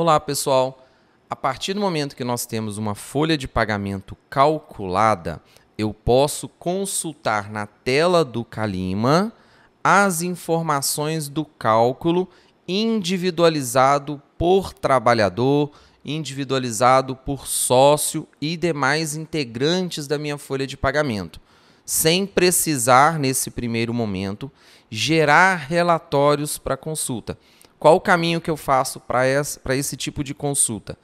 Olá, pessoal! A partir do momento que nós temos uma folha de pagamento calculada, eu posso consultar na tela do Calima as informações do cálculo individualizado por trabalhador, individualizado por sócio e demais integrantes da minha folha de pagamento, sem precisar, nesse primeiro momento, gerar relatórios para consulta. Qual o caminho que eu faço para esse tipo de consulta?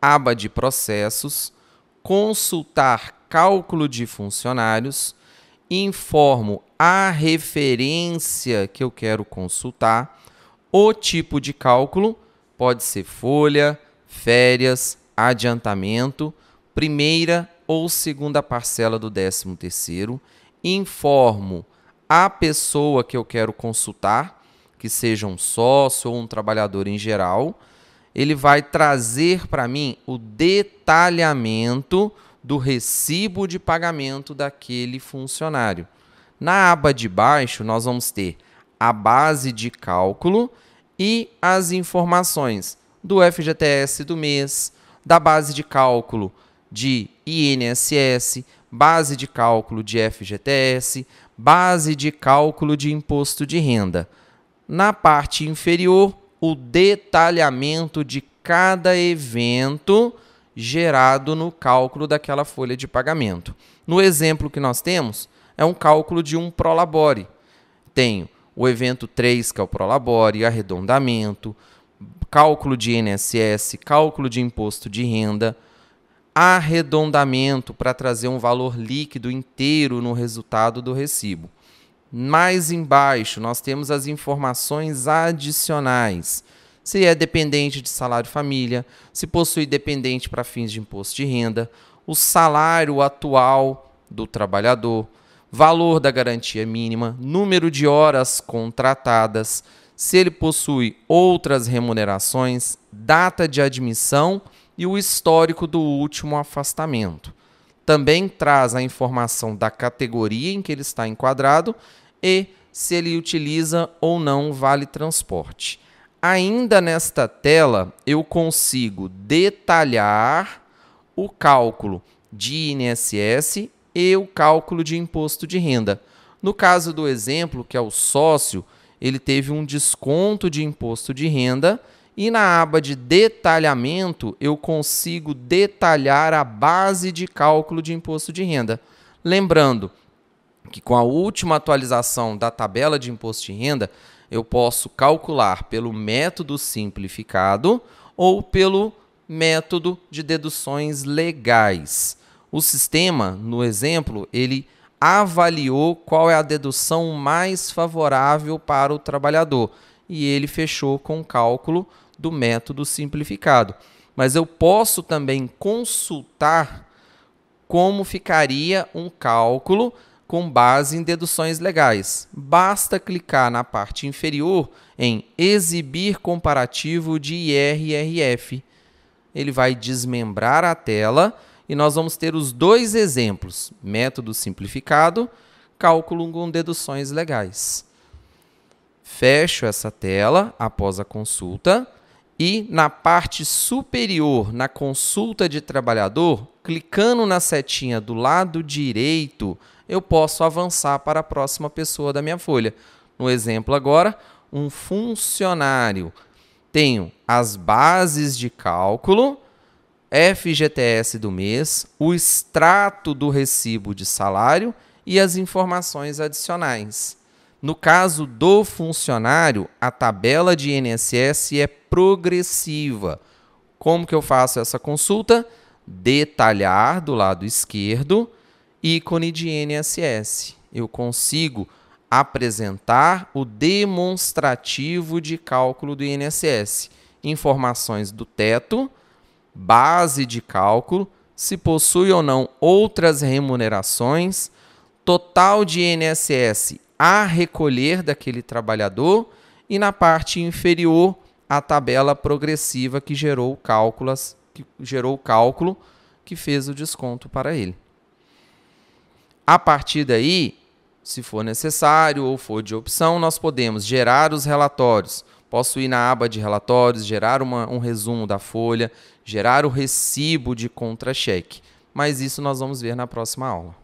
Aba de processos, consultar cálculo de funcionários, informo a referência que eu quero consultar, o tipo de cálculo, pode ser folha, férias, adiantamento, primeira ou segunda parcela do 13º, informo a pessoa que eu quero consultar, que seja um sócio ou um trabalhador em geral, ele vai trazer para mim o detalhamento do recibo de pagamento daquele funcionário. Na aba de baixo, nós vamos ter a base de cálculo e as informações do FGTS do mês, da base de cálculo de INSS, base de cálculo de FGTS, base de cálculo de imposto de renda. Na parte inferior, o detalhamento de cada evento gerado no cálculo daquela folha de pagamento. No exemplo que nós temos, é um cálculo de um Prolabore. Tenho o evento 3, que é o Prolabore, arredondamento, cálculo de INSS, cálculo de imposto de renda, arredondamento para trazer um valor líquido inteiro no resultado do recibo. Mais embaixo, nós temos as informações adicionais. Se é dependente de salário família, se possui dependente para fins de imposto de renda, o salário atual do trabalhador, valor da garantia mínima, número de horas contratadas, se ele possui outras remunerações, data de admissão e o histórico do último afastamento. Também traz a informação da categoria em que ele está enquadrado e se ele utiliza ou não vale transporte. Ainda nesta tela, eu consigo detalhar o cálculo de INSS e o cálculo de imposto de renda. No caso do exemplo, que é o sócio, ele teve um desconto de imposto de renda e na aba de detalhamento eu consigo detalhar a base de cálculo de imposto de renda. Lembrando que com a última atualização da tabela de imposto de renda, eu posso calcular pelo método simplificado ou pelo método de deduções legais. O sistema, no exemplo, ele avaliou qual é a dedução mais favorável para o trabalhador e ele fechou com o cálculo do método simplificado. Mas eu posso também consultar como ficaria um cálculo com base em deduções legais. Basta clicar na parte inferior em exibir comparativo de IRRF. Ele vai desmembrar a tela e nós vamos ter os dois exemplos, método simplificado, cálculo com deduções legais. Fecho essa tela após a consulta e na parte superior, na consulta de trabalhador, clicando na setinha do lado direito, eu posso avançar para a próxima pessoa da minha folha. No exemplo agora, um funcionário. Tenho as bases de cálculo, FGTS do mês, o extrato do recibo de salário e as informações adicionais. No caso do funcionário, a tabela de INSS é progressiva. Como que eu faço essa consulta? Detalhar do lado esquerdo, ícone de INSS. Eu consigo apresentar o demonstrativo de cálculo do INSS. Informações do teto, base de cálculo, se possui ou não outras remunerações, total de INSS a recolher daquele trabalhador e na parte inferior a tabela progressiva que gerou o cálculo que fez o desconto para ele. A partir daí, se for necessário ou for de opção, nós podemos gerar os relatórios Posso ir na aba de relatórios, gerar um resumo da folha, gerar o recibo de contra-cheque. Mas isso nós vamos ver na próxima aula.